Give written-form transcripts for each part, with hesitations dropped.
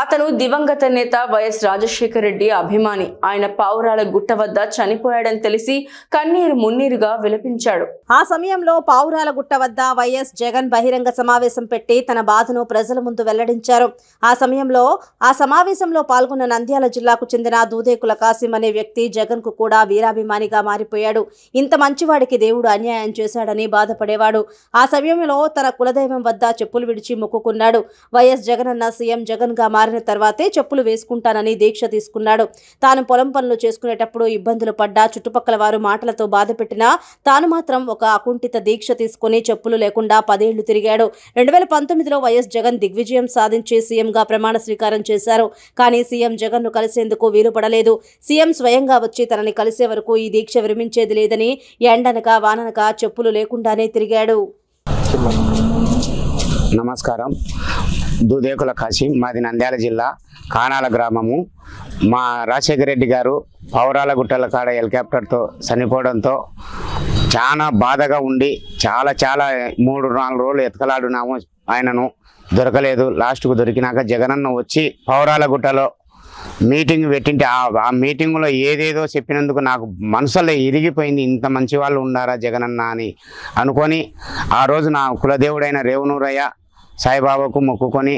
అతను దివంగత నేత వైఎస్ రాజశేఖర రెడ్డి అభిమాని. ఆయన పావురాల గుట్ట వద్ద చనిపోయాడని తెలిసి కన్నీరు మున్నీరుగా విలపించాడు. ఆ సమయంలో పావురాల గుట్ట వద్ద వైఎస్ జగన్ బహిరంగ సమావేశం పెట్టి తన బాధను ప్రజల ముందు వెల్లడించారు. ఆ సమావేశంలో పాల్గొన్న నంద్యాల జిల్లాకు చెందిన దూదేకుల కాసిం అనే వ్యక్తి జగన్ కు కూడా వీరాభిమానిగా మారిపోయాడు. ఇంత మంచివాడికి దేవుడు అన్యాయం చేశాడని బాధపడేవాడు. ఆ సమయంలో తన కులదైవం వద్ద చెప్పులు విడిచి మొక్కుకున్నాడు. వైఎస్ జగన్ అన్న సీఎం జగన్ గా మారిన తర్వాతే చెప్పులు వేసుకుంటానని దీక్ష తీసుకున్నాడు. తాను పొలం పనులు చేసుకునేటప్పుడు ఇబ్బందులు పడ్డా చుట్టుపక్కల వారు మాటలతో బాధ పెట్టినా తాను మాత్రం ఒక అకుంఠిత దీక్ష తీసుకుని చెప్పులు లేకుండా 10 ఏళ్లు తిరిగాడు. 2019లో వైఎస్ జగన్ దిగ్విజయం సాధించి సీఎంగా ప్రమాణ స్వీకారం చేశారు. కానీ సీఎం జగన్ ను కలిసేందుకు వీలు పడలేదు. సీఎం స్వయంగా వచ్చి తనని కలిసే వరకు ఈ దీక్ష విరమించేది లేదని ఎండనక వాననక చెప్పులు లేకుండానే తిరిగాడు. నమస్కారం. దూదేకుల కాసిం, మాది నంద్యాల జిల్లా కానాల గ్రామము. మా రాజశేఖర రెడ్డి గారు పౌరాల గుట్టల కాడ హెలికాప్టర్తో చనిపోవడంతో చాలా బాధగా ఉండి చాలా 3-4 రోజులు ఎతకలాడున్నాము. ఆయనను దొరకలేదు. లాస్ట్కు దొరికినాక జగనన్న వచ్చి పౌరాల గుట్టలో మీటింగ్ పెట్టింటే ఆ మీటింగ్లో ఏదేదో చెప్పినందుకు నాకు మనసులో ఇరిగిపోయింది. ఇంత మంచి వాళ్ళు ఉండారా జగనన్న అని అనుకొని ఆ రోజు నా కులదేవుడైన రేవనూరయ్య సాయిబాబాకు మొక్కుకొని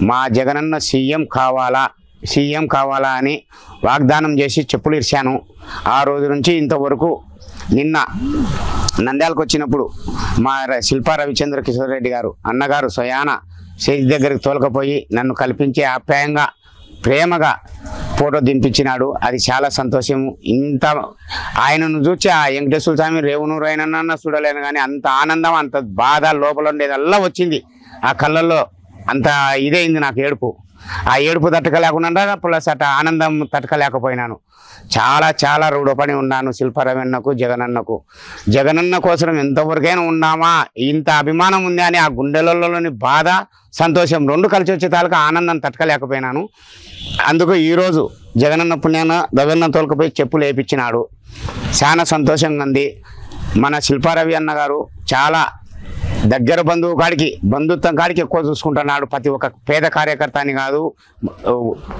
మా జగనన్న సీఎం కావాలా అని వాగ్దానం చేసి చెప్పులు ఇర్చాను. ఆ రోజు నుంచి ఇంతవరకు నిన్న నంద్యాలకు వచ్చినప్పుడు మా శిల్పా రవిచంద్ర కిషోర్ రెడ్డి గారు అన్నగారు స్వయాన స్టేజ్ దగ్గరికి తోలకపోయి నన్ను కల్పించి ఆప్యాయంగా ప్రేమగా ఫోటో దింపించినాడు. అది చాలా సంతోషము. ఇంత ఆయనను చూసి ఆ వెంకటేశ్వర స్వామి రేవనూరు అయినా చూడలేను కానీ అంత ఆనందం, అంత బాధ లోపల ఉండేదల్లా వచ్చింది. ఆ కళ్ళల్లో అంత ఇదైంది నాకు ఏడుపు. ఆ ఏడుపు తట్టుకోలేకుండా ప్లస్ అట్ట ఆనందం తట్టుకోలేకపోయినాను. చాలా రుణపడి ఉన్నాను శిల్పారవన్నకు, జగనన్న కోసం ఎంతవరకైనా ఉన్నామా, ఇంత అభిమానం ఉంది అని ఆ గుండెలలోని బాధ సంతోషం 2 కలిసి వచ్చే తాలూకు ఆనందం తట్టుకోలేకపోయినాను. అందుకు ఈరోజు జగనన్న పుణ్యాన రవన్న తోలుకపోయి చెప్పులు వేయించినాడు. చాలా సంతోషంగా ఉంది. మన శిల్పారవి అన్న గారు చాలా దగ్గర బంధుత్వం కాడికి ఎక్కువ చూసుకుంటున్నాడు. ప్రతి ఒక్క పేద కార్యకర్త అని కాదు,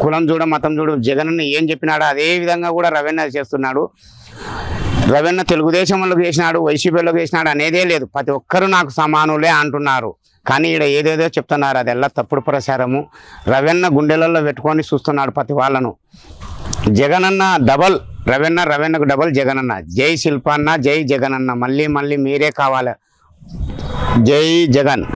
కులం చూడ మతం చూడు, జగనన్న ఏం చెప్పినాడో అదే విధంగా కూడా రవణ చేస్తున్నాడు. రవణ తెలుగుదేశంలోకి చేసినాడు, వైసీపీలోకి చేసినాడు అనేదే లేదు. ప్రతి ఒక్కరూ నాకు సమానులే అంటున్నారు. కానీ ఇక్కడ ఏదేదో చెప్తున్నారు, అదెల్లా తప్పుడు ప్రచారము. రవణ గుండెలలో పెట్టుకొని చూస్తున్నాడు ప్రతి వాళ్ళను. జగనన్న డబల్ రవణకు డబల్ జగనన్న. జై శిల్పన్న, జై జగనన్న. మళ్ళీ మీరే కావాలి. జై జగన్.